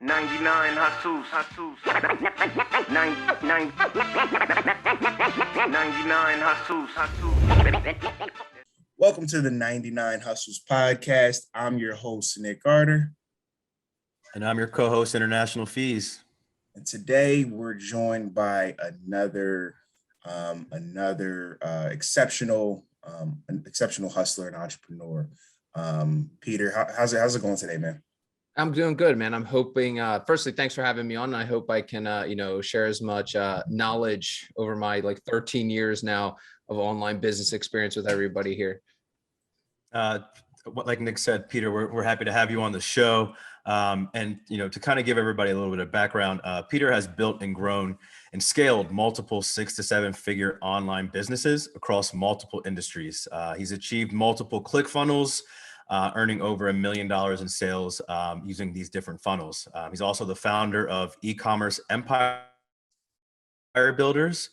99 hustles. 99 hustles. Welcome to the 99 Hustles podcast. I'm your host, Nick Carter. And I'm your co-host, International Fees. And today we're joined by another exceptional hustler and entrepreneur. Peter, how's it going today, man? I'm doing good, man. I'm hoping, firstly, thanks for having me on. I hope I can, share as much knowledge over my 13 years now of online business experience with everybody here. Like Nick said, Peter, we're happy to have you on the show. And to kind of give everybody a little bit of background, Peter has built and grown and scaled multiple 6 to 7 figure online businesses across multiple industries. He's achieved multiple Clickfunnels, earning over $1 million in sales using these different funnels. He's also the founder of Ecommerce Empire Builders,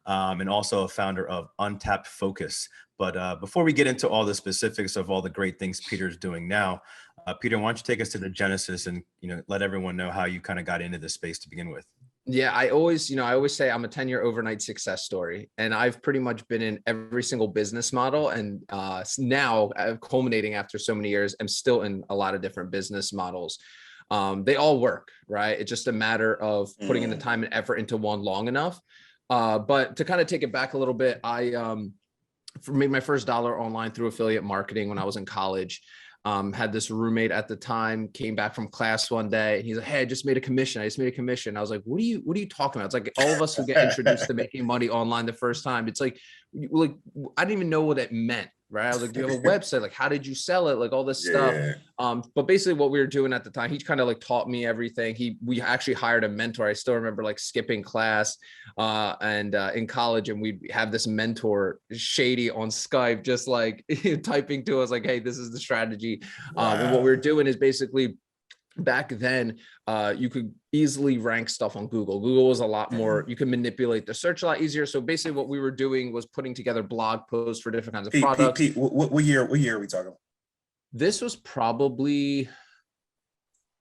and also a founder of Untapped Focus. But before we get into all the specifics of all the great things Peter's doing now, Peter, why don't you take us to the genesis and let everyone know how you kind of got into this space to begin with? Yeah, I always say I'm a 10-year overnight success story, and I've pretty much been in every single business model. And now, culminating after so many years, I'm still in a lot of different business models. They all work, right? It's just a matter of putting in the time and effort into one long enough. But to kind of take it back a little bit, I made my first dollar online through affiliate marketing when I was in college. Had this roommate at the time, came back from class one day, and he's like, "Hey, I just made a commission. I was like, what are you talking about?" It's like all of us who get introduced to making money online the first time. It's like I didn't even know what it meant, right? I was like, "Do you have a website? Like, how did you sell it? Like all this stuff." But basically what we were doing at the time, he kind of taught me everything. We actually hired a mentor. I still remember skipping class and in college, and we'd have this mentor, Shady, on Skype, just typing to us "Hey, this is the strategy." Wow. And what we were doing is basically, back then, you could easily rank stuff on Google. Google was a lot more, you can manipulate the search a lot easier. So basically what we were doing was putting together blog posts for different kinds of products. Pete, what year are we talking about? This was probably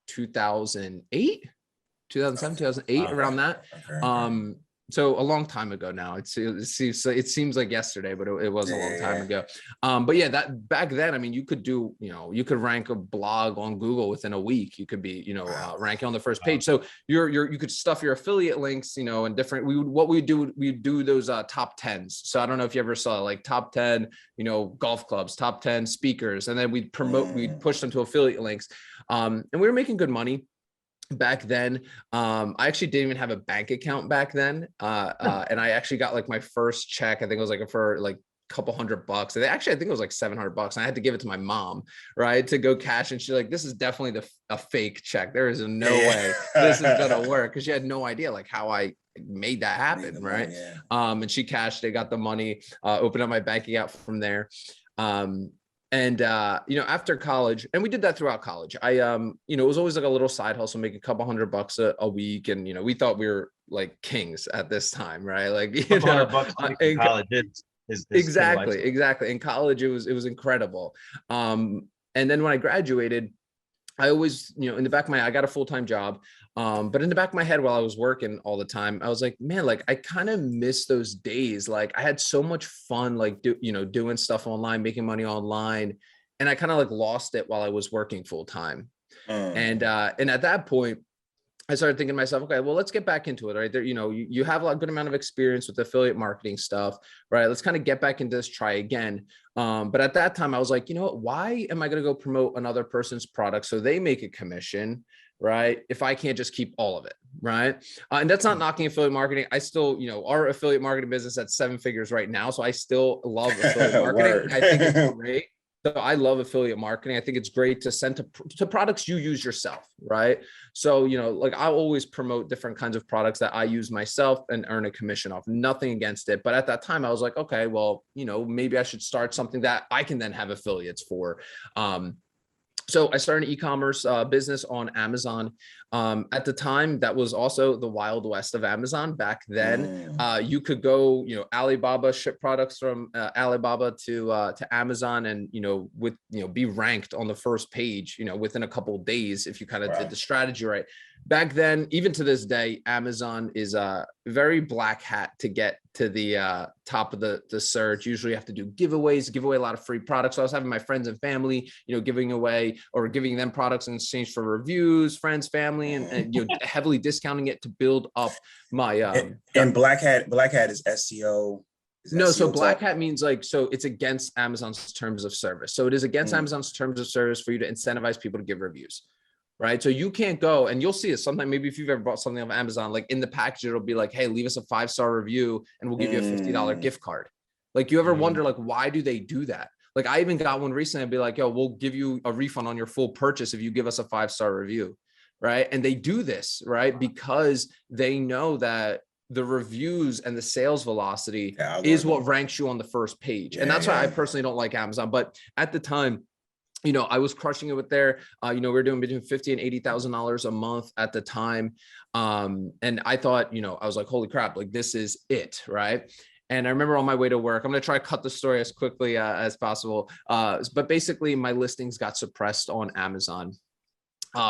2008, 2007, 2008, around that. Okay. So a long time ago now. It seems like yesterday, but it was a long time ago. But yeah, that back then, I mean, you could do, you could rank a blog on Google within a week. You could be, ranking on the first page. So you could stuff your affiliate links, and different. We'd do those top 10s. So I don't know if you ever saw top 10, golf clubs, top 10 speakers, and then we'd push them to affiliate links. And we were making good money. Back then, I actually didn't even have a bank account back then. And I actually got my first check. I think it was for a couple $100. And actually, I think it was $700. And I had to give it to my mom, right, to go cash. And she's like, "This is definitely a fake check. There is no way this is gonna work," because she had no idea how I made that happen, right? And she cashed it, got the money, opened up my bank account from there. And, after college, and we did that throughout college, it was always a little side hustle, make a couple $100 a week. And, we thought we were kings at this time, right? $100 in college is exactly. In college, it was incredible. And then when I graduated, I always, in the back of my, I got a full-time job. But in the back of my head while I was working all the time, I was like, man, I kind of miss those days. I had so much fun, doing stuff online, making money online. And I kind of lost it while I was working full time. And at that point, I started thinking to myself, okay, well, let's get back into it, right? There, you have a good amount of experience with affiliate marketing stuff, right? Let's kind of get back into this, try again. But at that time I was like, you know what, why am I going to go promote another person's product so they make a commission, right, if I can't just keep all of it, right? And that's not knocking affiliate marketing. I still, our affiliate marketing business at 7 figures right now. So I still love affiliate marketing. I think it's great. So I love affiliate marketing. I think it's great to send to products you use yourself, right? So, I always promote different kinds of products that I use myself and earn a commission off. Nothing against it. But at that time I was like, okay, well, maybe I should start something that I can then have affiliates for. So I started an e-commerce business on Amazon. At the time, that was also the Wild West of Amazon. Back then, you could go, Alibaba, ship products from Alibaba to Amazon, and be ranked on the first page, within a couple of days if you kind of did the strategy right. back then, even to this day, Amazon is a very black hat to get to the top of the search. Usually you have to do giveaways, give away a lot of free products. So I was having my friends and family, giving away or giving them products in exchange for reviews, friends, family, and heavily discounting it to build up my and black hat is SEO. No, so black hat means so it's against Amazon's terms of service. So it is against Amazon's terms of service for you to incentivize people to give reviews, right? So you can't go, and you'll see it sometime, maybe if you've ever bought something off Amazon, like in the package, it'll be like, hey, leave us a 5-star review and we'll give you a $50 gift card. Like, you ever wonder, like, why do they do that? Like, I even got one recently. I'd be like, yo, we'll give you a refund on your full purchase if you give us a 5-star review, right? And they do this, right? Because they know that the reviews and the sales velocity is what ranks you on the first page. And that's why I personally don't like Amazon. But at the time, I was crushing it with there. We were doing between $50,000 and $80,000 a month at the time. And I thought, I was like, holy crap, like this is it, right? And I remember on my way to work, I'm going to try to cut the story as quickly as possible. But basically my listings got suppressed on Amazon.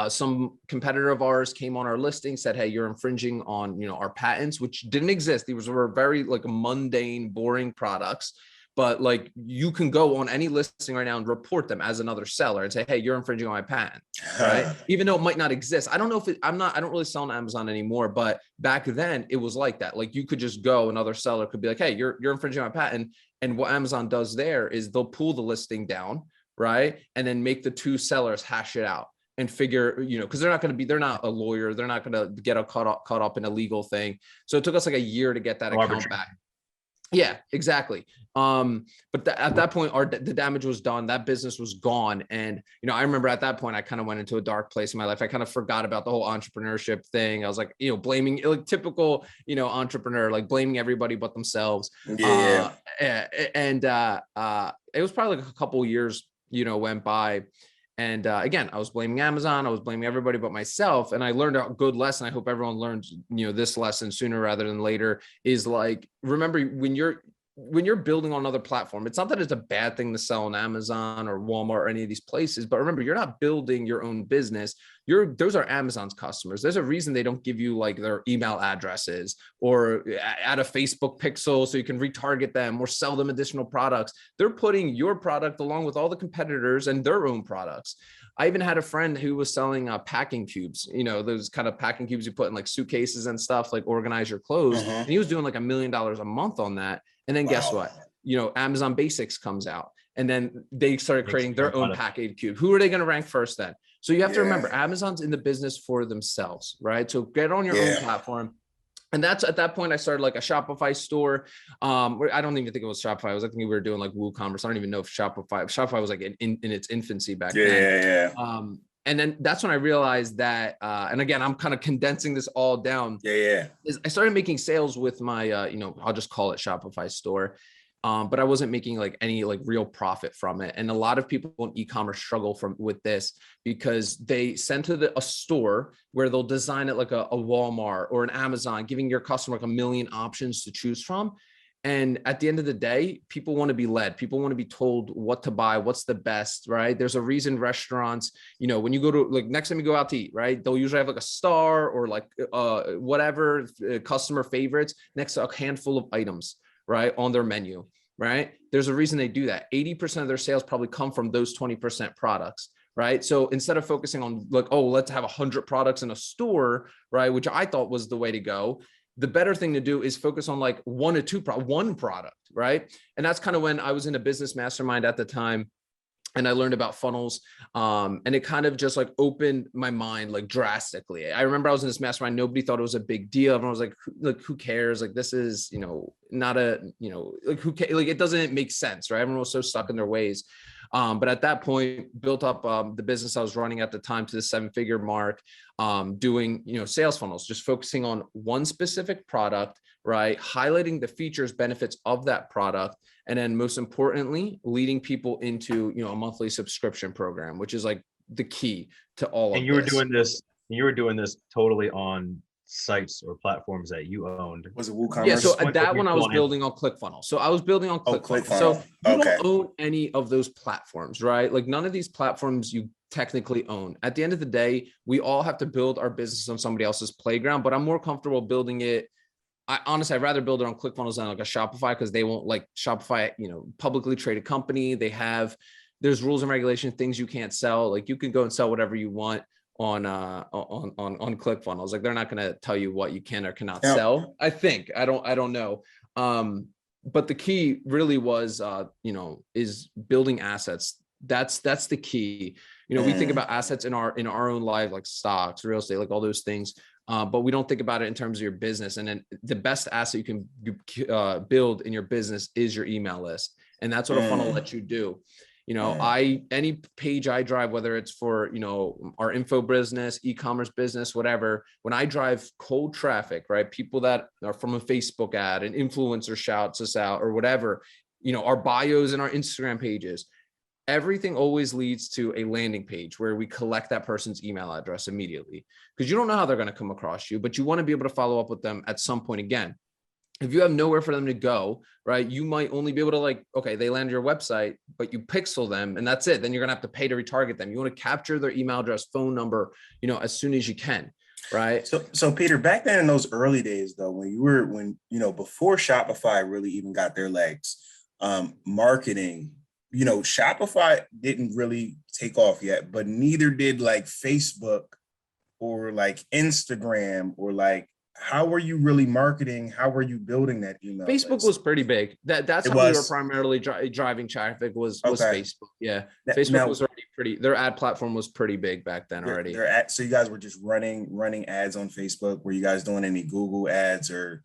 Some competitor of ours came on our listing, said, hey, you're infringing on, our patents, which didn't exist. These were very like mundane, boring products, but like you can go on any listing right now and report them as another seller and say, hey, you're infringing on my patent, right? Even though it might not exist. I don't know if I don't really sell on Amazon anymore, but back then it was like that. Like you could just go, another seller could be like, hey, you're infringing on my patent. And what Amazon does there is they'll pull the listing down, right? And then make the two sellers hash it out and figure, because they're not a lawyer. They're not going to get caught up in a legal thing. So it took us like a year to get that account back. Yeah, exactly. But at that point, the damage was done. That business was gone. And, I remember at that point, I kind of went into a dark place in my life. I kind of forgot about the whole entrepreneurship thing. I was like, blaming, like typical, entrepreneur, like blaming everybody but themselves. And it was probably like a couple of years, went by. And again, I was blaming Amazon. I was blaming everybody but myself. And I learned a good lesson. I hope everyone learns, this lesson sooner rather than later, is like, remember when you're building on another platform, it's not that it's a bad thing to sell on Amazon or Walmart or any of these places, but remember, you're not building your own business. Those are Amazon's customers. There's a reason they don't give you like their email addresses or add a Facebook pixel so you can retarget them or sell them additional products. They're putting your product along with all the competitors and their own products. I even had a friend who was selling packing cubes, those kind of packing cubes you put in like suitcases and stuff, like organize your clothes. And he was doing like $1 million a month on that. And then guess what? Amazon Basics comes out, and then they started creating their own package cube. Who are they going to rank first then? So you have to remember, Amazon's in the business for themselves, right? So get on your own platform. And that's at that point I started like a Shopify store. I don't even think it was Shopify. I was thinking we were doing like WooCommerce. I don't even know if Shopify was like in its infancy back then. And then that's when I realized that, and again, I'm kind of condensing this all down. Is I started making sales with my, I'll just call it Shopify store. But I wasn't making like any like real profit from it. And a lot of people in e-commerce struggle with this because they send to a store where they'll design it like a Walmart or an Amazon, giving your customer like a million options to choose from. And at the end of the day, people want to be led. People want to be told what to buy, what's the best, right? There's a reason restaurants, when you go to like next time you go out to eat, right? They'll usually have like a star or like whatever customer favorites next to a handful of items, right, on their menu, right? There's a reason they do that. 80% of their sales probably come from those 20% products, right? So instead of focusing on like, oh, let's have 100 products in a store, right, which I thought was the way to go, the better thing to do is focus on like one product, right? And that's kind of when I was in a business mastermind at the time. And I learned about funnels, and it kind of just like opened my mind like drastically. I remember I was in this mastermind. Nobody thought it was a big deal. Everyone was like, who cares? Like, this is, not a, like who cares? Like, it doesn't make sense, right? Everyone was so stuck in their ways. But at that point, built up the business I was running at the time to the 7-figure mark, doing, sales funnels, just focusing on one specific product, right? Highlighting the features, benefits of that product. And then most importantly, leading people into, a monthly subscription program, which is like the key to all of this. And you were doing this totally on sites or platforms that you owned? Was it WooCommerce? Yeah, so What that you one I was wanted. building on ClickFunnels. So I was building on Oh, ClickFunnels. ClickFunnels. So you Okay. don't own any of those platforms, right? Like none of these platforms you technically own. At the end of the day, we all have to build our business on somebody else's playground, but I'm more comfortable building it. Honestly, I'd rather build it on ClickFunnels than like a Shopify, because they won't, like Shopify, publicly traded company. There's rules and regulations, things you can't sell. Like you can go and sell whatever you want on ClickFunnels. Like they're not going to tell you what you can or cannot Now- sell. I don't know. But the key really was, is building assets. That's the key. We think about assets in our own life, like stocks, real estate, like all those things. But we don't think about it in terms of your business. And then the best asset you can build in your business is your email list. And that's what a funnel lets you do. Any page I drive, whether it's for, our info business, e-commerce business, whatever, when I drive cold traffic, right? People that are from a Facebook ad, an influencer shouts us out or whatever, our bios and our Instagram pages, everything always leads to a landing page where we collect that person's email address immediately, because you don't know how they're going to come across you, but you want to be able to follow up with them at some point. Again, if you have nowhere for them to go, right, you might only be able to they land your website, but you pixel them and that's it. Then you're going to have to pay to retarget them. You want to capture their email address, phone number, as soon as you can. Right. So Peter, back then in those early days though, before Shopify really even got their legs, marketing, Shopify didn't really take off yet, but neither did like Facebook or like Instagram or like, how were you really marketing? How were you building that email Facebook list? was pretty big. That's how we were primarily driving traffic was Facebook. Yeah. Facebook was already pretty, their ad platform was pretty big back then already. So you guys were just running ads on Facebook. Were you guys doing any Google ads or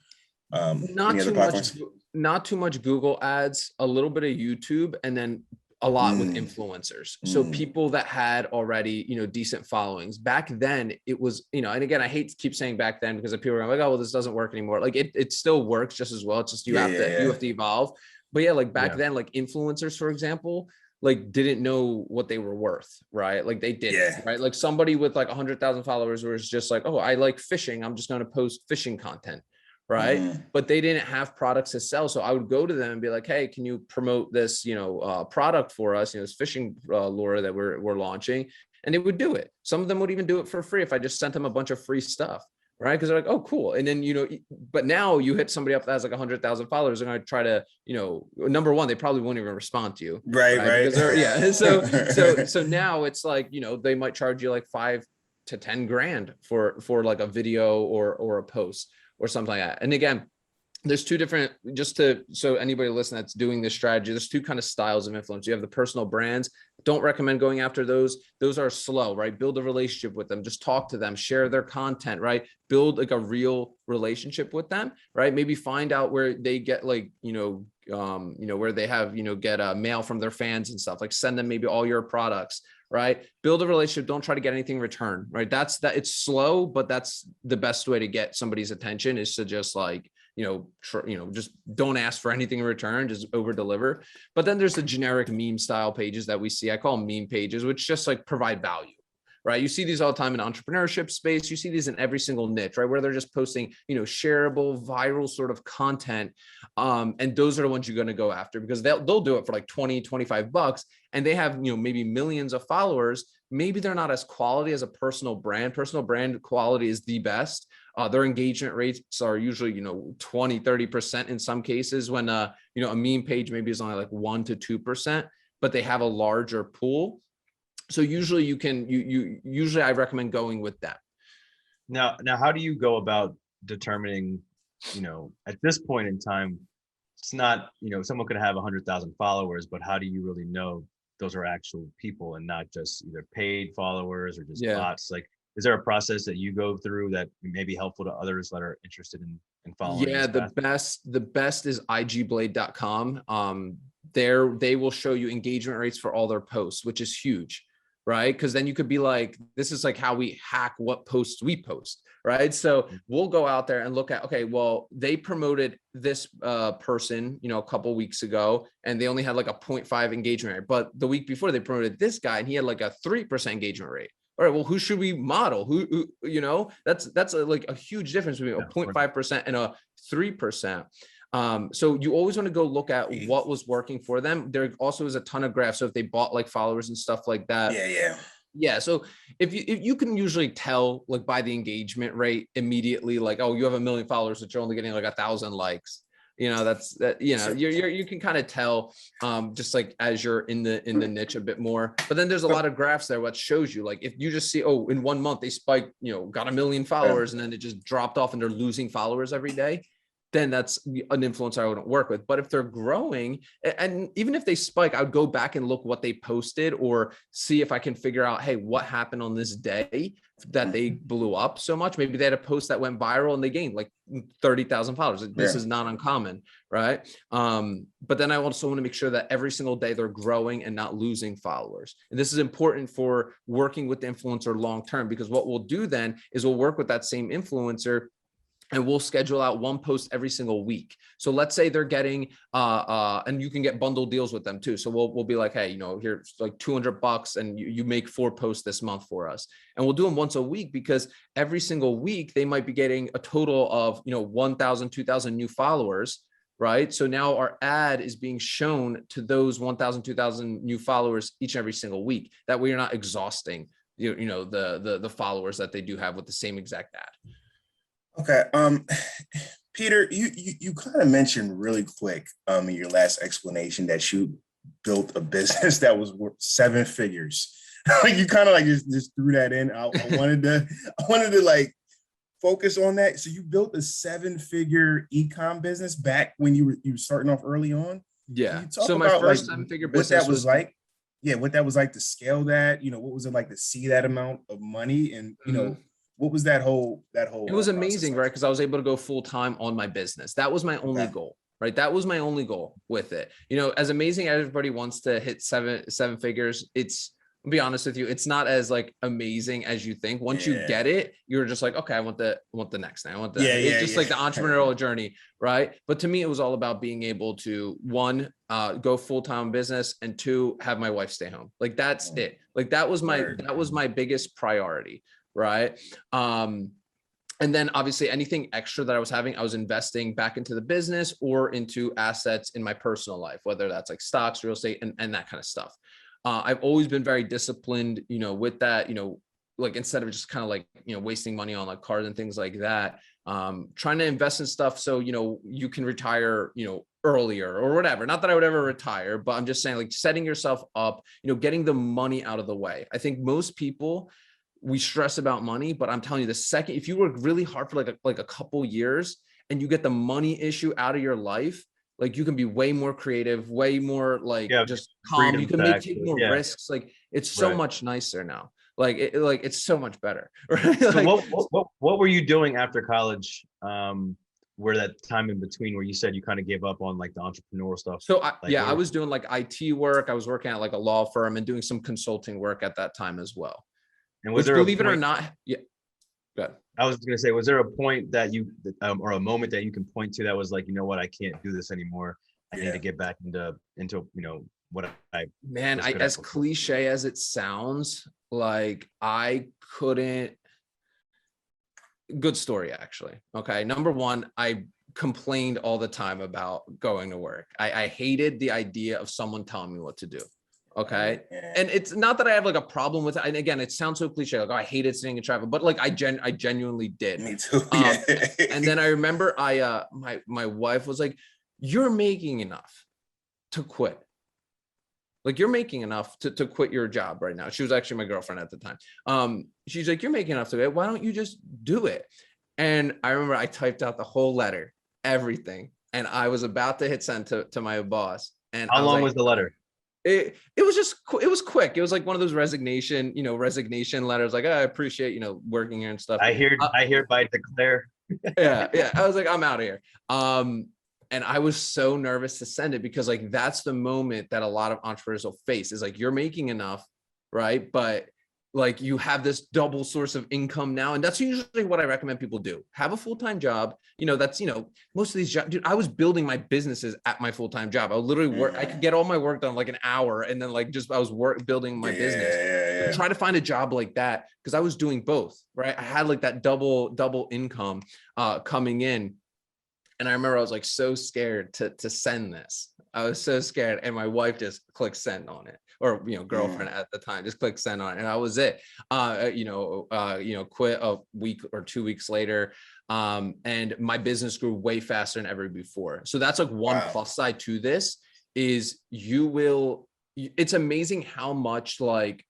not too much Google ads, a little bit of YouTube, and then a lot with influencers. So people that had already, decent followings. Back then it was, and again, I hate to keep saying back then because people are like, oh, well, this doesn't work anymore. Like it still works just as well. It's just you have to evolve. But yeah, like back then, like influencers, for example, like didn't know what they were worth, right? Like they didn't, right? Like somebody with like 100,000 followers was just like, oh, I like fishing, I'm just going to post fishing content. Right. But they didn't have products to sell. So I would go to them and be like, hey, can you promote this, product for us, this fishing lure that we're launching? And they would do it. Some of them would even do it for free if I just sent them a bunch of free stuff. Right. Because they're like, oh, cool. And then, but now you hit somebody up that has like 100,000 followers, they're going to try to, number one, they probably won't even respond to you. Right. Because so now it's like, they might charge you like $5,000 to $10,000 for like a video or a post or something like that. And again, there's two different, so anybody listening that's doing this strategy, there's two kind of styles of influence. You have the personal brands. Don't recommend going after those. Those are slow, right? Build a relationship with them. Just talk to them, share their content, right? Build like a real relationship with them, right? Maybe find out where they get like, where they have, get a mail from their fans and stuff, like send them maybe all your products, right? Build a relationship. Don't try to get anything in return, right? It's slow, but that's the best way to get somebody's attention is to just like, just don't ask for anything in return, just over deliver. But then there's the generic meme style pages that we see. I call them meme pages, which just like provide value, right? You see these all the time in entrepreneurship space. You see these in every single niche, right? Where they're just posting, shareable, viral sort of content. And those are the ones you're going to go after because they'll do it for like 20, $25 and they have, maybe millions of followers. Maybe they're not as quality as a personal brand. Personal brand quality is the best. Their engagement rates are usually, 20, 30% in some cases when, a meme page maybe is only like 1 to 2%, but they have a larger pool. So usually usually I recommend going with that. Now, how do you go about determining, at this point in time, it's not, someone could have 100,000 followers, but how do you really know those are actual people and not just either paid followers or just bots? Like, is there a process that you go through that may be helpful to others that are interested in following? Yeah, the best is igblade.com. They will show you engagement rates for all their posts, which is huge, right? Because then you could be like, this is like how we hack what posts we post, right? So we'll go out there and look at, okay, well, they promoted this person, a couple of weeks ago, and they only had like a 0.5 engagement rate. But the week before they promoted this guy and he had like a 3% engagement rate. all right, well, who should we model? Who you know, that's like a huge difference between a 0.5% and a 3%. So you always want to go look at what was working for them. There also is a ton of graphs. So if they bought like followers and stuff like that. Yeah. So if you can usually tell like by the engagement rate immediately, like, oh, you have 1 million followers, but you're only getting like 1,000 likes. You know, you can kind of tell just like as you're in the niche a bit more. But then there's a lot of graphs there what shows you, like, if you just see, oh, in 1 month they spiked, you know, got 1 million followers and then it just dropped off and they're losing followers every day, then that's an influencer I wouldn't work with. But if they're growing, and even if they spike, I would go back and look what they posted or see if I can figure out, hey, what happened on this day that they blew up so much. Maybe they had a post that went viral and they gained like 30,000 followers. This is not uncommon, right? But then I also want to make sure that every single day they're growing and not losing followers. And this is important for working with the influencer long-term, because what we'll do then is we'll work with that same influencer and we'll schedule out 1 post every single week. So let's say they're getting, and you can get bundle deals with them too. So we'll be like, hey, you know, here's like $200 and you make 4 posts this month for us. And we'll do them once a week, because every single week they might be getting a total of, you know, 1,000, 2,000 new followers, right? So now our ad is being shown to those 1,000, 2,000 new followers each and every single week. That way you're not exhausting, you know, the followers that they do have with the same exact ad. Okay. Peter, you kind of mentioned really quick in your last explanation that you built a business that was worth 7 figures. You kind of like just threw that in. I wanted to like focus on that. So you built a 7-figure e-com business back when you were starting off early on. Yeah. So my first 7-figure business, what that was like. Yeah, what that was like to scale that. You know, what was it like to see that amount of money, and you know. What was that whole it was amazing, right? Because I was able to go full time on my business. That was my only goal, right? That was my only goal with it. You know, as amazing as everybody wants to hit seven figures, I'll be honest with you, it's not as like amazing as you think. Once you get it, you're just like, okay, I want the next thing. I want that. It's just like the entrepreneurial journey, right? But to me, it was all about being able to, 1, go full-time business, and 2, have my wife stay home. Like that's it. Like that was my biggest priority. Right. And then obviously anything extra that I was having, I was investing back into the business or into assets in my personal life, whether that's like stocks, real estate, and that kind of stuff. I've always been very disciplined, you know, with that, you know, like instead of just kind of like, you know, wasting money on like cars and things like that, trying to invest in stuff so, you know, you can retire, you know, earlier or whatever. Not that I would ever retire, but I'm just saying, like, setting yourself up, you know, getting the money out of the way. I think most people, we stress about money, but I'm telling you, the second, if you work really hard for like a couple years and you get the money issue out of your life, like you can be way more creative, way more like just calm. You can take more risks. Like it's so much nicer now. Like it's so much better. Right? So what were you doing after college? Where that time in between where you said you kind of gave up on like the entrepreneurial stuff? So I was doing like IT work. I was working at like a law firm and doing some consulting work at that time as well. And was there, believe it or not, good. I was going to say, was there a point that you, or a moment that you can point to that was like, you know what, I can't do this anymore. I need to get back into, you know, what as cliche as it sounds, like I couldn't. Good story, actually. Okay. Number 1, I complained all the time about going to work. I hated the idea of someone telling me what to do. Okay. And it's not that I have like a problem with it. And again, it sounds so cliche, like, oh, I hated sitting in traffic, but like I genuinely did. Me too. And then I remember my wife was like, you're making enough to quit. Like you're making enough to quit your job right now. She was actually my girlfriend at the time. She's like, you're making enough to quit. Why don't you just do it? And I remember I typed out the whole letter, everything. And I was about to hit send to my boss. And how long was the letter? It was quick. It was like one of those resignation letters. Like, oh, I appreciate, you know, working here and stuff. I hereby declare. Yeah. I was like, I'm out of here. And I was so nervous to send it because like, that's the moment that a lot of entrepreneurs will face is like, you're making enough, right? But like you have this double source of income now. And that's usually what I recommend people do. Have a full-time job. That's, most of these jobs, dude, I was building my businesses at my full-time job. I would literally work, I could get all my work done like an hour. And then like, I was building my business. Try to find a job like that. Cause I was doing both, right? I had like that double income coming in. And I remember I was like so scared to send this. I was so scared. And my wife just clicked send on it. Or girlfriend at the time, just click send on it, and that was it. Quit a week or 2 weeks later, and my business grew way faster than ever before. So that's like one plus side to this is it's amazing how much like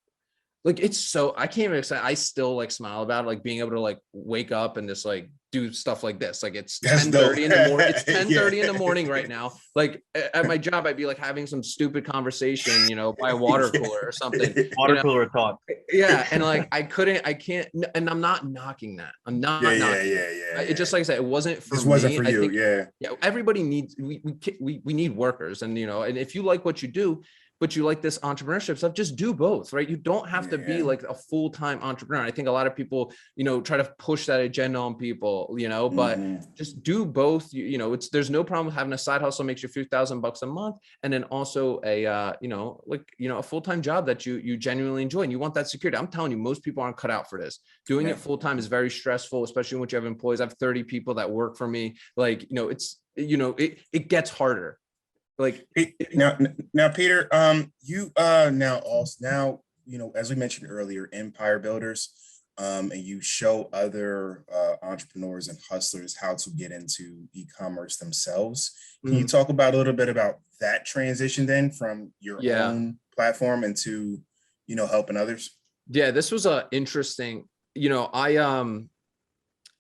it's so, I can't even say, I still like smile about it, like being able to like wake up and just like do stuff like this. Like it's 10:30 in the morning. It's 10:30 in the morning right now. Like at my job, I'd be like having some stupid conversation, by a water cooler or something. Cooler talk. Yeah. And like, I can't, and I'm not knocking that. I'm not knocking it. It just, like I said, it wasn't for me. This wasn't for you. Yeah. Everybody needs, we need workers, and, and if you like what you do, but you like this entrepreneurship stuff, just do both, right? You don't have to be like a full-time entrepreneur. I think a lot of people, try to push that agenda on people, but just do both. There's no problem with having a side hustle makes you a few $1,000 a month. And then also a full-time job that you genuinely enjoy, and you want that security. I'm telling you, most people aren't cut out for this. Doing it full-time is very stressful, especially when you have employees. I have 30 people that work for me. Like, it gets harder. Like now, Peter, you now, as we mentioned earlier, Empire Builders, and you show other entrepreneurs and hustlers how to get into e-commerce themselves. Can you talk about a little bit about that transition then from your own platform into, helping others? Yeah, this was a interesting,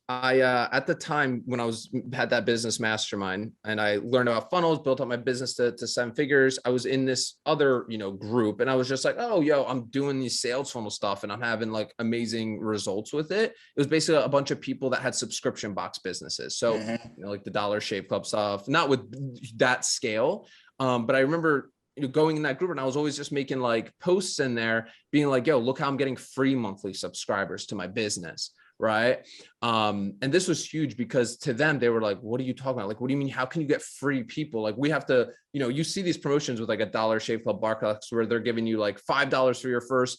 I at the time when I had that business mastermind and I learned about funnels, built up my business to 7 figures. I was in this other, group, and I was just like, oh, I'm doing these sales funnel stuff and I'm having like amazing results with it. It was basically a bunch of people that had subscription box businesses. So, like the Dollar Shave Club stuff, not with that scale. But I remember going in that group, and I was always just making like posts in there being like, yo, look how I'm getting free monthly subscribers to my business. Right. And this was huge because to them, they were like, what are you talking about? Like, what do you mean? How can you get free people? Like, we have to, you see these promotions with like a Dollar Shave Club box where they're giving you like $5 for your first,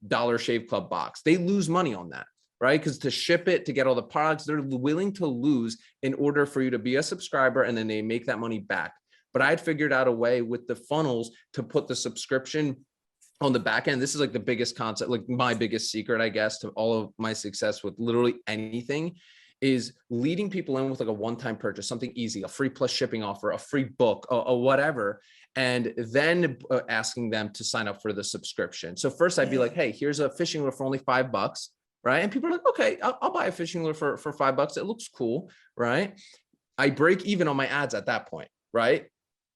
Dollar Shave Club box. They lose money on that. Right. Because to ship it, to get all the products, they're willing to lose in order for you to be a subscriber, and then they make that money back. But I had figured out a way with the funnels to put the subscription on the back end. This is like the biggest concept, like my biggest secret, I guess, to all of my success with literally anything, is leading people in with like a one-time purchase, something easy, a free plus shipping offer, a free book, or whatever, and then asking them to sign up for the subscription. So first I'd be like, hey, here's a fishing lure for only $5, right? And people are like, okay, I'll buy a fishing lure for $5. It looks cool, right? I break even on my ads at that point, right?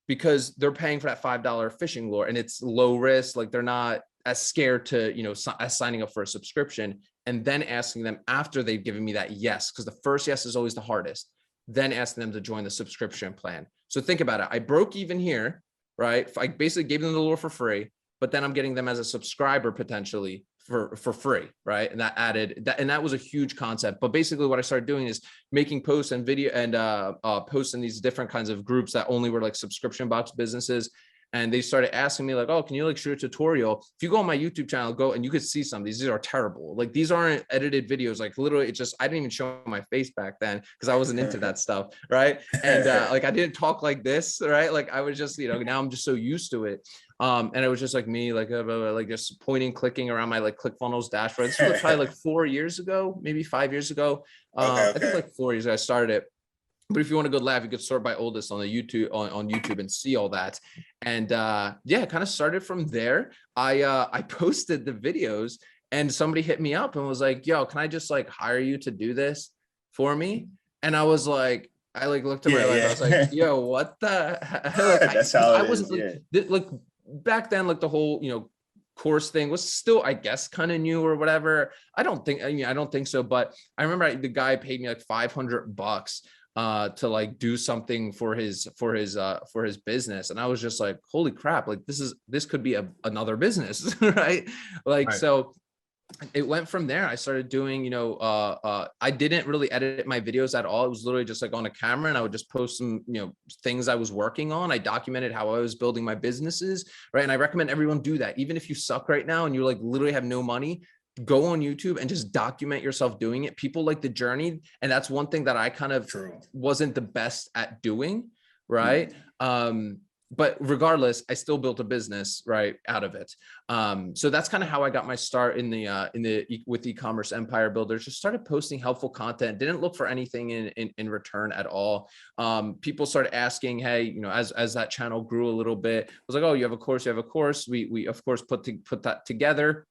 Because they're paying for that $5 fishing lure, and it's low risk. Like they're not as scared to, as signing up for a subscription, and then asking them after they've given me that yes, because the first yes is always the hardest, then asking them to join the subscription plan. So think about it. I broke even here, right? I basically gave them the lure for free, but then I'm getting them as a subscriber potentially for free, right? And that added that, and that was a huge concept. But basically what I started doing is making posts and video and posts in these different kinds of groups that only were like subscription box businesses. And they started asking me like, oh, can you like shoot a tutorial? If you go on my YouTube channel, go and you could see some of these are terrible. Like these aren't edited videos. Like literally it's just, I didn't even show my face back then because I wasn't into that stuff. Right. And like, I didn't talk like this, right? Like I was just, now I'm just so used to it. And it was just like me, like just pointing, clicking around my like Clickfunnels dashboard. This was probably like 4 years ago, maybe 5 years ago. I think like 4 years ago I started it. But if you want a good laugh, you could sort by oldest on the YouTube on YouTube and see all that. And yeah, kind of started from there. I posted the videos and somebody hit me up and was like, yo, can I just like hire you to do this for me? And I was like, I like looked at my life. I was like, yo, what the hell? Like, That's how I it wasn't is, like back then, like the whole, course thing was still, I guess, kind of new or whatever. I don't think so. But I remember the guy paid me like $500 to like do something for his business. And I was just like, holy crap, like this could be another business, right? Like, so it went from there. I started doing, I didn't really edit my videos at all. It was literally just like on a camera, and I would just post some, things I was working on. I documented how I was building my businesses, right? And I recommend everyone do that. Even if you suck right now and you like literally have no money, go on YouTube and just document yourself doing it. People like the journey. And that's one thing that I kind of wasn't the best at doing, right? But regardless, I still built a business right out of it. So that's kind of how I got my start with Ecommerce Empire Builders. Just started posting helpful content. Didn't look for anything in return at all. People started asking, hey, as that channel grew a little bit, I was like, oh, you have a course, you have a course. We of course put that together.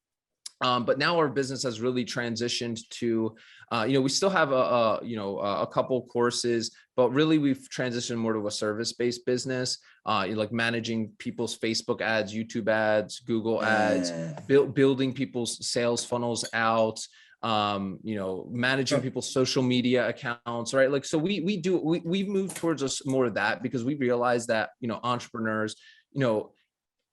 But now our business has really transitioned to, we still have a couple courses, but really we've transitioned more to a service-based business, like managing people's Facebook ads, YouTube ads, Google ads, building people's sales funnels out, managing people's social media accounts, right? Like, so we've moved towards more of that because we realize that, entrepreneurs,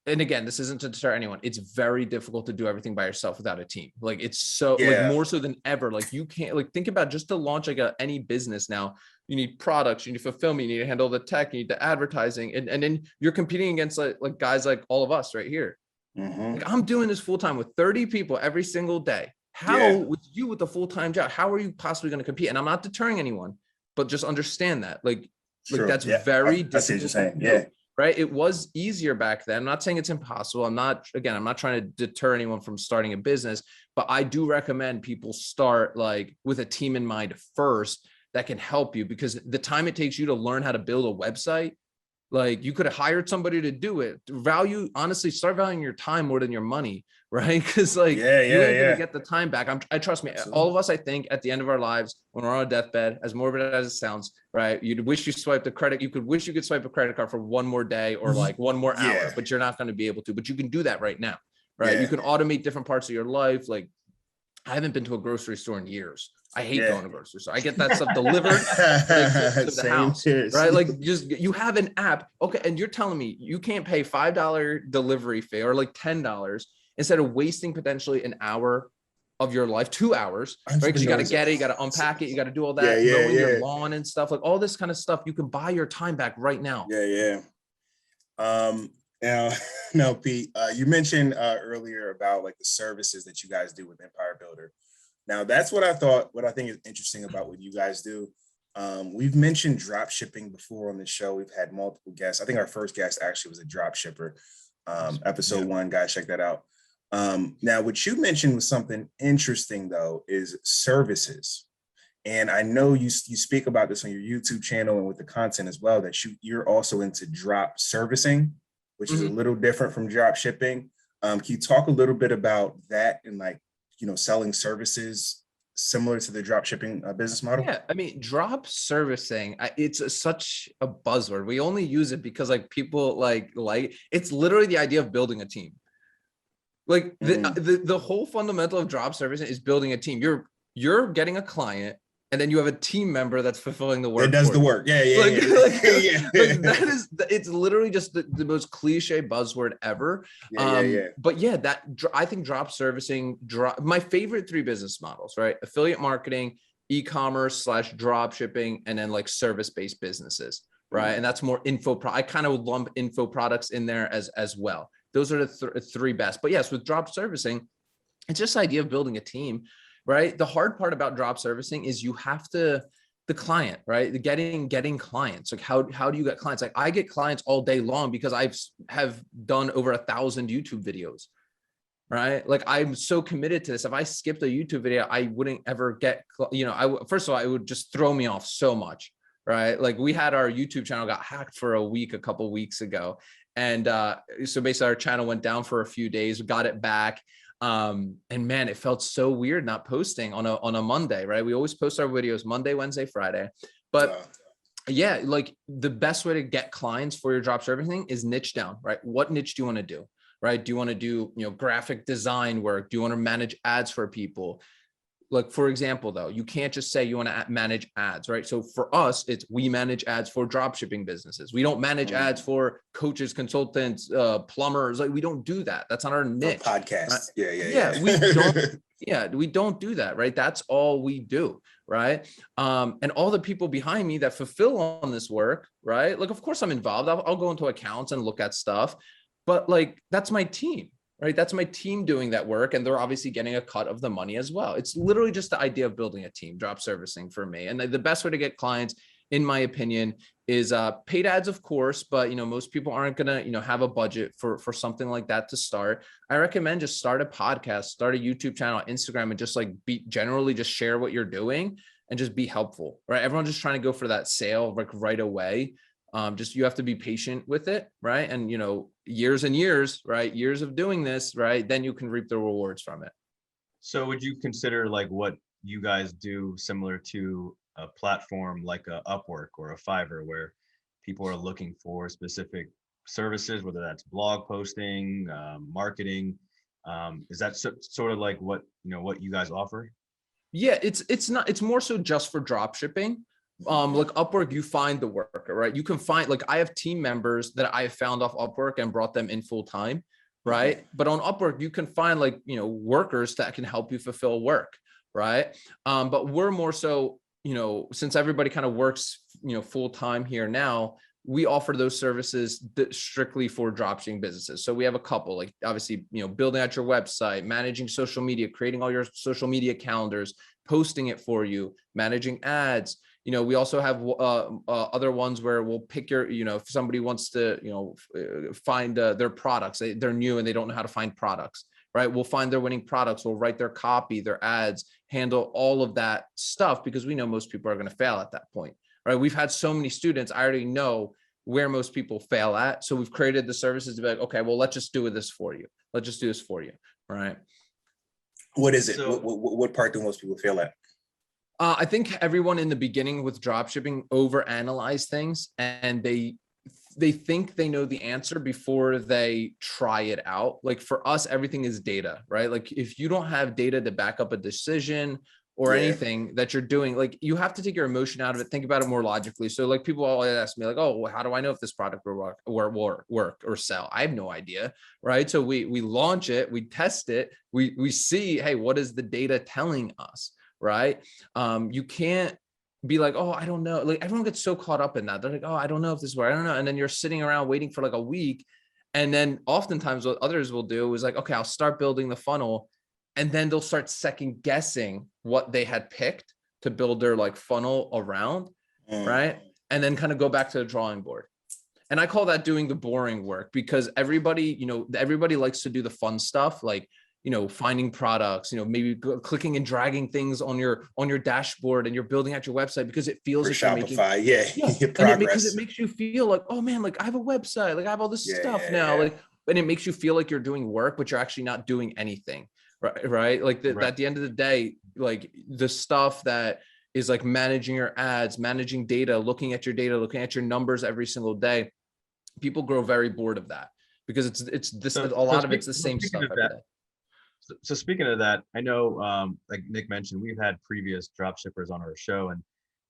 and again, this isn't to deter anyone. It's very difficult to do everything by yourself without a team. Like it's so like more so than ever. Like you can't like think about just to launch like any business now. You need products, you need fulfillment, you need to handle the tech, you need the advertising, and then you're competing against like guys like all of us right here. Like I'm doing this full time with 30 people every single day. How with you with a full-time job? How are you possibly going to compete? And I'm not deterring anyone, but just understand that like that's very difficult. I see what you're saying. Right. It was easier back then. I'm not saying it's impossible. I'm not trying to deter anyone from starting a business, but I do recommend people start like with a team in mind first that can help you, because the time it takes you to learn how to build a website, like you could have hired somebody to do it. Honestly, start valuing your time more than your money, right? Because like you ain't gonna get the time back. I trust me, all of us, I think at the end of our lives, when we're on a deathbed, as morbid as it sounds, right? You'd wish you swiped a credit. You could wish you could swipe a credit card for one more day or like one more hour, but you're not going to be able to. But you can do that right now, right? You can automate different parts of your life. Like I haven't been to a grocery store in years. I hate going to grocery store. I get that stuff delivered to the house, right? Like just you have an app, okay, and you're telling me you can't pay $5 delivery fee or like $10 instead of wasting potentially an hour of your life, 2 hours, right? Because you got to get it, you got to unpack it, you got to do all that, mowing your lawn and stuff, like all this kind of stuff. You can buy your time back right now. Now, Pete, you mentioned earlier about like the services that you guys do with Empire Builder. Now, that's what I think is interesting about what you guys do. We've mentioned drop shipping before on the show. We've had multiple guests. I think our first guest actually was a drop shipper. Episode 1, guys, check that out. Now, what you mentioned was something interesting, though, is services. And I know you speak about this on your YouTube channel and with the content as well, that you're also into drop servicing, which is a little different from drop shipping. Can you talk a little bit about that and like, selling services similar to the drop shipping business model? Yeah, I mean, drop servicing, it's such a buzzword. We only use it because like people like it's literally the idea of building a team. Like the whole fundamental of drop servicing is building a team. You're getting a client, and then you have a team member that's fulfilling the work. It does the work. It's literally just the most cliche buzzword ever. But yeah, I think drop servicing, my favorite 3 business models, right? Affiliate marketing, e-commerce / drop shipping, and then like service-based businesses, right? And that's more I kind of would lump info products in there as well. Those are the 3 best. But yes, with drop servicing, it's just the idea of building a team, right? The hard part about drop servicing is you have to, the client, right? Getting clients. Like how do you get clients? Like I get clients all day long because I have done over 1,000 YouTube videos, right? Like I'm so committed to this. If I skipped a YouTube video, I wouldn't ever get, first of all, it would just throw me off so much, right? Like we had our YouTube channel got hacked for a couple weeks ago. And so basically our channel went down for a few days, got it back. And man, it felt so weird not posting on a Monday, right? We always post our videos Monday, Wednesday, Friday. But yeah, like the best way to get clients for your drop servicing is niche down, right? What niche do you want to do, right? Do you want to do, graphic design work? Do you want to manage ads for people? Like, for example, though, you can't just say you want to manage ads, right? So for us, we manage ads for dropshipping businesses. We don't manage ads for coaches, consultants, plumbers. Like, we don't do that. That's not our niche. No podcast. Right? Yeah. We don't. Yeah, we don't do that, right? That's all we do, right? And all the people behind me that fulfill on this work, right? Like, of course I'm involved. I'll go into accounts and look at stuff, but like, that's my team, right? That's my team doing that work. And they're obviously getting a cut of the money as well. It's literally just the idea of building a team, drop servicing for me. And the best way to get clients, in my opinion, is paid ads, of course, but most people aren't gonna have a budget for something like that to start. I recommend just start a podcast, start a YouTube channel, Instagram, and just like generally just share what you're doing and just be helpful, right? Everyone's just trying to go for that sale like right away. Just you have to be patient with it, right? And years and years, right? Years of doing this, right? Then you can reap the rewards from it. So would you consider like what you guys do similar to a platform like a Upwork or a Fiverr, where people are looking for specific services, whether that's blog posting, marketing? Is that sort of like what you guys offer? Yeah, it's more so just for drop shipping. Like Upwork, you find the worker, right? You can find, like, I have team members that I have found off Upwork and brought them in full time, right? But on Upwork, you can find like, workers that can help you fulfill work, right? But we're more so, since everybody kind of works, full time here now, we offer those services strictly for dropshipping businesses. So we have a couple, like obviously, building out your website, managing social media, creating all your social media calendars, posting it for you, managing ads. We also have other ones where we'll pick your, if somebody wants to, find their products, they're new and they don't know how to find products, right? We'll find their winning products. We'll write their copy, their ads, handle all of that stuff, because we know most people are going to fail at that point, right? We've had so many students. I already know where most people fail at. So we've created the services to be like, okay, well, let's just do this for you. Let's just do this for you. Right. What is it? So, what part do most people fail at? I think everyone in the beginning with dropshipping overanalyze things, and they think they know the answer before they try it out. Like for us, everything is data, right? Like if you don't have data to back up a decision or anything that you're doing, like you have to take your emotion out of it. Think about it more logically. So like people always ask me like, oh, well, how do I know if this product will work or sell? I have no idea, right? So we launch it, we test it, we see, hey, what is the data telling us? Right? You can't be like, oh, I don't know. Like everyone gets so caught up in that. They're like, oh, I don't know if this is where, I don't know. And then you're sitting around waiting for like a week. And then oftentimes what others will do is like, okay, I'll start building the funnel. And then they'll start second guessing what they had picked to build their like funnel around. Right. And then kind of go back to the drawing board. And I call that doing the boring work, because everybody likes to do the fun stuff. Like, finding products, maybe clicking and dragging things on your dashboard, and you're building out your website because it feels like Shopify, because it makes you feel like, oh man, like I have a website, like I have all this stuff now, like, and it makes you feel like you're doing work, but you're actually not doing anything, right? Like at the end of the day, like the stuff that is like managing your ads, managing data, looking at your numbers every single day, people grow very bored of that, because it's a lot of it's the same stuff every day. So speaking of that, I know, like Nick mentioned, we've had previous drop shippers on our show, and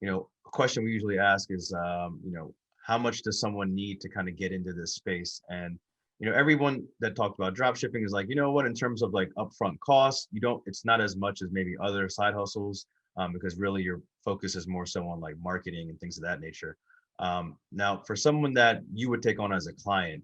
a question we usually ask is, how much does someone need to kind of get into this space? And everyone that talked about drop shipping is like, what, in terms of like upfront costs, it's not as much as maybe other side hustles, because really your focus is more so on like marketing and things of that nature. Now, for someone that you would take on as a client,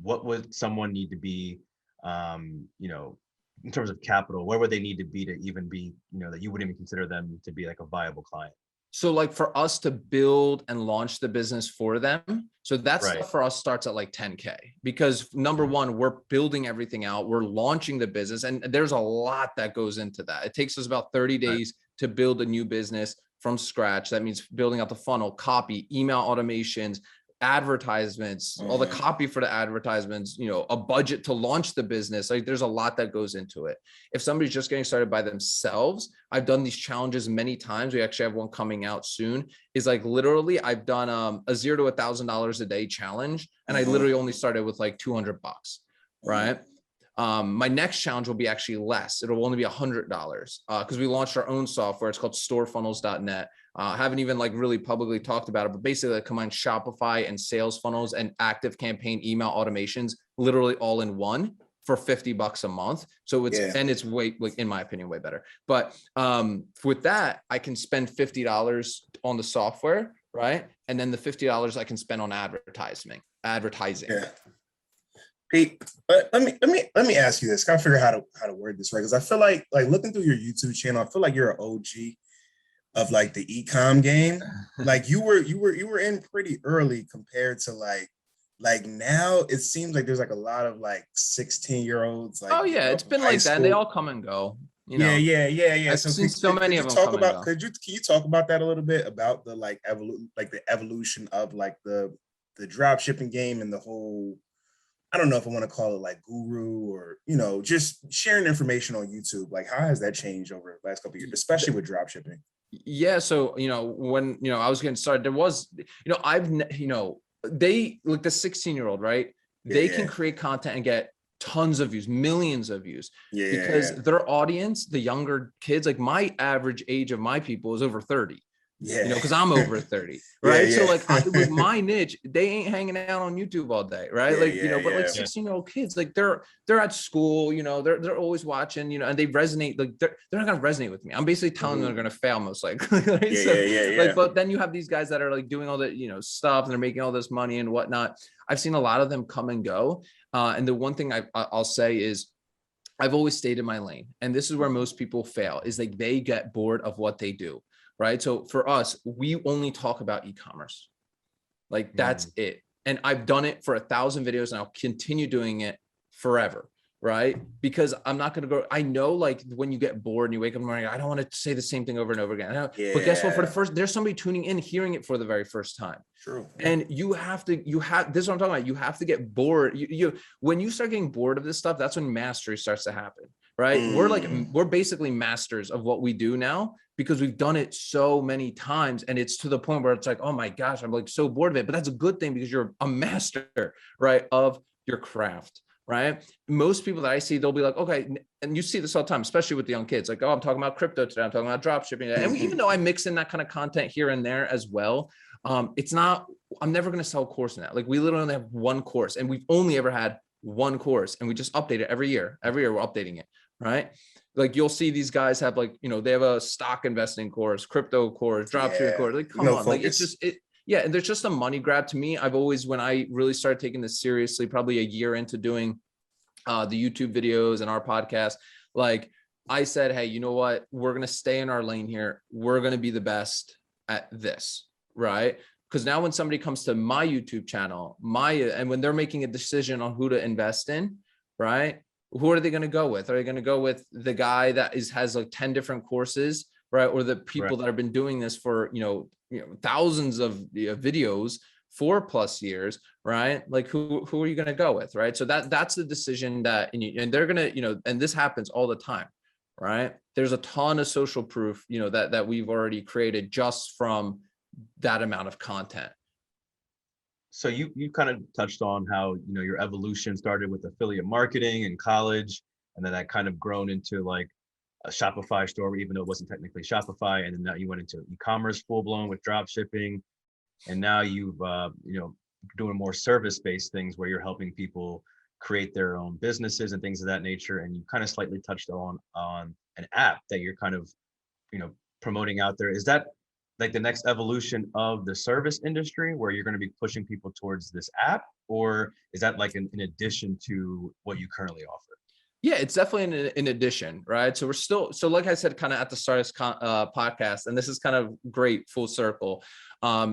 what would someone need to be? In terms of capital, where would they need to be to even be, that you wouldn't even consider them to be like a viable client? So like for us to build and launch the business for them, so that's for us starts at like 10K, because number one, we're building everything out, we're launching the business, and there's a lot that goes into that. It takes us about 30 days to build a new business from scratch. That means building out the funnel, copy, email automations, advertisements, all the copy for the advertisements, a budget to launch the business. Like there's a lot that goes into it. If somebody's just getting started by themselves, I've done these challenges many times. We actually have one coming out soon. Is like literally I've done a $0 to $1,000 a day challenge, and I literally only started with like $200, right? My next challenge will be actually less. It'll only be $100 because we launched our own software. It's called storefunnels.net. Haven't even like really publicly talked about it, but basically it combines Shopify and sales funnels and active campaign email automations, literally all in one for $50 a month. So it's, and it's way, like, in my opinion, way better. But with that, I can spend $50 on the software, right? And then the $50 I can spend on advertising. Yeah. Pete, let me ask you this. Gotta figure out how to word this right, because I feel like looking through your YouTube channel, I feel like you're an OG of like the e-com game. Like you were in pretty early compared to like now. It seems like there's like a lot of like 16-year-olds. Like, oh yeah, it's been like that. And they all come and go. You know? Yeah. I've seen so many of them come and go. Can you talk about that a little bit, about the like the evolution of like the drop shipping game and the whole, I don't know if I want to call it like guru or, you know, just sharing information on YouTube. Like, how has that changed over the last couple of years, especially with drop shipping? Yeah. So, you know, when, you know, I was getting started, there was, you know, they like the 16-year-old, right? They can create content and get tons of views, millions of views, because their audience, the younger kids, like my average age of my people is over 30. You know, because I'm over 30, right? So like with my niche, they ain't hanging out on YouTube all day, right? Like, you know, but like 16-year-old kids, like they're at school, you know, they're always watching, you know, and they resonate, like they're not gonna resonate with me. I'm basically telling them they're gonna fail most likely. Right? Like, but then you have these guys that are like doing all the, you know, stuff, and they're making all this money and whatnot. I've seen a lot of them come and go. And the one thing I'll say is, I've always stayed in my lane, and this is where most people fail, is like they get bored of what they do. Right. So for us, we only talk about e-commerce. Like that's it. And I've done it for 1,000 videos, and I'll continue doing it forever. Right. Because I'm not going to go. I know, like when you get bored and you wake up in the morning, I don't want to say the same thing over and over again. But guess what? There's somebody tuning in, hearing it for the very first time. True. And this is what I'm talking about. You have to get bored. When you start getting bored of this stuff, that's when mastery starts to happen. Right. We're basically masters of what we do now, because we've done it so many times, and it's to the point where it's like, oh my gosh, I'm like so bored of it. But that's a good thing, because you're a master, right, of your craft, right? Most people that I see, they'll be like, okay, and you see this all the time, especially with the young kids, like, oh, I'm talking about crypto today, I'm talking about drop shipping. And even though I mix in that kind of content here and there as well, I'm never going to sell a course in that. Like, we literally only have one course, and we've only ever had one course, and we just update it every year. Every year we're updating it, right? Like, you'll see these guys have, like, you know, they have a stock investing course, crypto course, dropshipping course. Like, come on, focus. Like, it's just and there's just a money grab to me. I've always, when I really started taking this seriously, probably a year into doing the YouTube videos and our podcast, like I said, hey, you know what? We're gonna stay in our lane here. We're gonna be the best at this, right? Because now when somebody comes to my YouTube channel, and when they're making a decision on who to invest in, right? Who are they going to go with? Are they going to go with the guy that has like 10 different courses, right? Or the people that have been doing this for, you know, thousands of videos, 4+ years, right? Like who are you going to go with, right? So that's the decision that, and they're going to, you know, and this happens all the time, right? There's a ton of social proof, you know, that we've already created just from that amount of content. So you kind of touched on how, you know, your evolution started with affiliate marketing in college, and then that kind of grown into like a Shopify store, even though it wasn't technically Shopify. And then now you went into e-commerce full blown with drop shipping. And now you've, you know, doing more service-based things where you're helping people create their own businesses and things of that nature. And you kind of slightly touched on an app that you're kind of, you know, promoting out there. Is that like the next evolution of the service industry, where you're going to be pushing people towards this app? Or is that like in addition to what you currently offer? Yeah, it's definitely an addition, right? So we're still, so like I said, kind of at the start of this podcast, and this is kind of great full circle,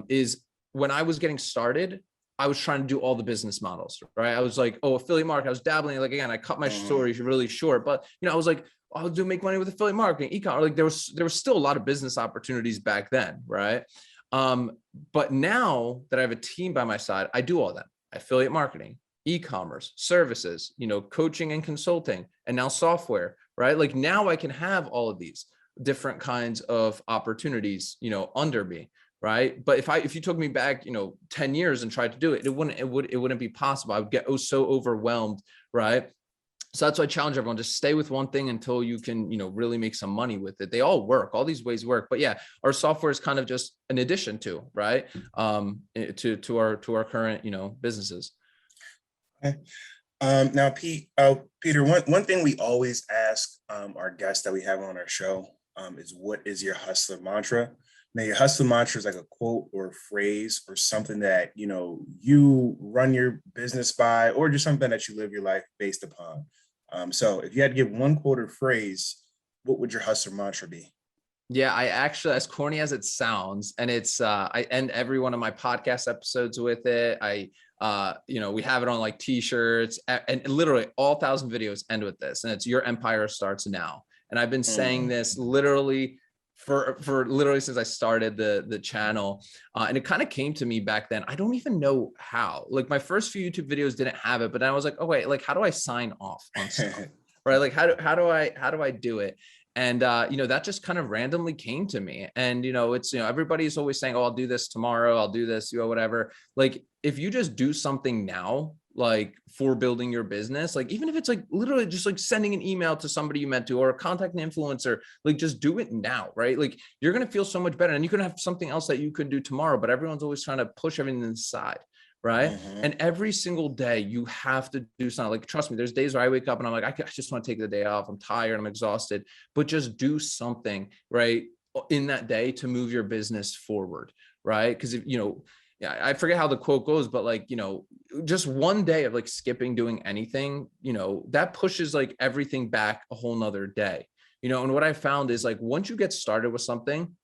is when I was getting started, I was trying to do all the business models, right? I was like, oh, affiliate marketing, I was dabbling, like, again, I cut my story really short, but, you know, I was like, I'll make money with affiliate marketing, e-commerce. Like there was still a lot of business opportunities back then, right? But now that I have a team by my side, I do all that: affiliate marketing, e-commerce, services, you know, coaching and consulting, and now software, right? Like now I can have all of these different kinds of opportunities, you know, under me, right? But if you took me back, you know, 10 years and tried to do it, it wouldn't be possible. I would get so overwhelmed, right? So that's why I challenge everyone, just stay with one thing until you can, really make some money with it. They all work, all these ways work. But yeah, our software is kind of just an addition to, right? To our current, businesses. Okay. Now, Peter, one thing we always ask our guests that we have on our show is, what is your hustler mantra? Now, your hustler mantra is like a quote or a phrase or something that, you run your business by, or just something that you live your life based upon. So if you had to give one quote or phrase, what would your hustler mantra be? Yeah, I actually, as corny as it sounds, and it's I end every one of my podcast episodes with it. We have it on like t-shirts, and literally all 1,000 videos end with this, and it's "Your empire starts now." And I've been saying this literally for literally since I started the channel. And it kind of came to me back then. I don't even know how. Like, my first few YouTube videos didn't have it, but then I was like, oh wait, like, how do I sign off on stuff? Right? Like, how do I do it? And that just kind of randomly came to me. And it's everybody's always saying, oh, I'll do this tomorrow, I'll do this, whatever. Like, if you just do something now, like for building your business, like even if it's like literally just like sending an email to somebody you meant to, or contact an influencer, like just do it now, right? Like, you're going to feel so much better, and you can have something else that you could do tomorrow, but everyone's always trying to push everything inside. Right. And every single day you have to do something. Like, trust me, there's days where I wake up and I'm like, I just want to take the day off. I'm tired. I'm exhausted, but just do something right in that day to move your business forward. Right. Because if, I forget how the quote goes, but like, just one day of like skipping doing anything, that pushes like everything back a whole nother day, and what I found is, like, once you get started with something,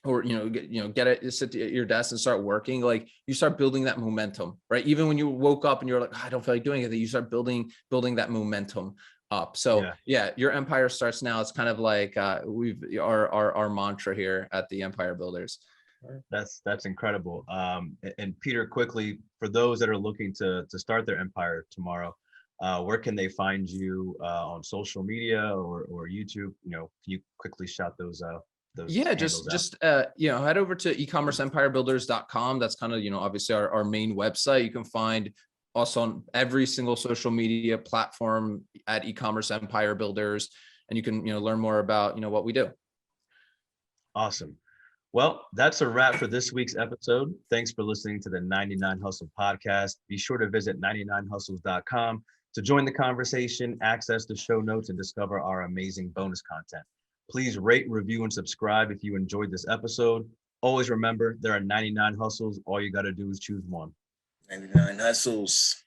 or get it, sit at your desk and start working, like, you start building that momentum, right? Even when you woke up and you're like, oh, I don't feel like doing anything, you start building that momentum up. So yeah, your empire starts now. It's kind of like our mantra here at the Empire Builders. That's incredible. And Peter, quickly, for those that are looking to start their empire tomorrow, where can they find you on social media or YouTube? Can you quickly shout those out? Yeah, just head over to ecommerceempirebuilders.com. That's kind of, obviously our main website. You can find us on every single social media platform at Ecommerce Empire Builders, and you can, learn more about, what we do. Awesome. Well, that's a wrap for this week's episode. Thanks for listening to the 99 Hustle podcast. Be sure to visit 99hustles.com to join the conversation, access the show notes, and discover our amazing bonus content. Please rate, review, and subscribe if you enjoyed this episode. Always remember, there are 99 hustles. All you got to do is choose one. 99 hustles.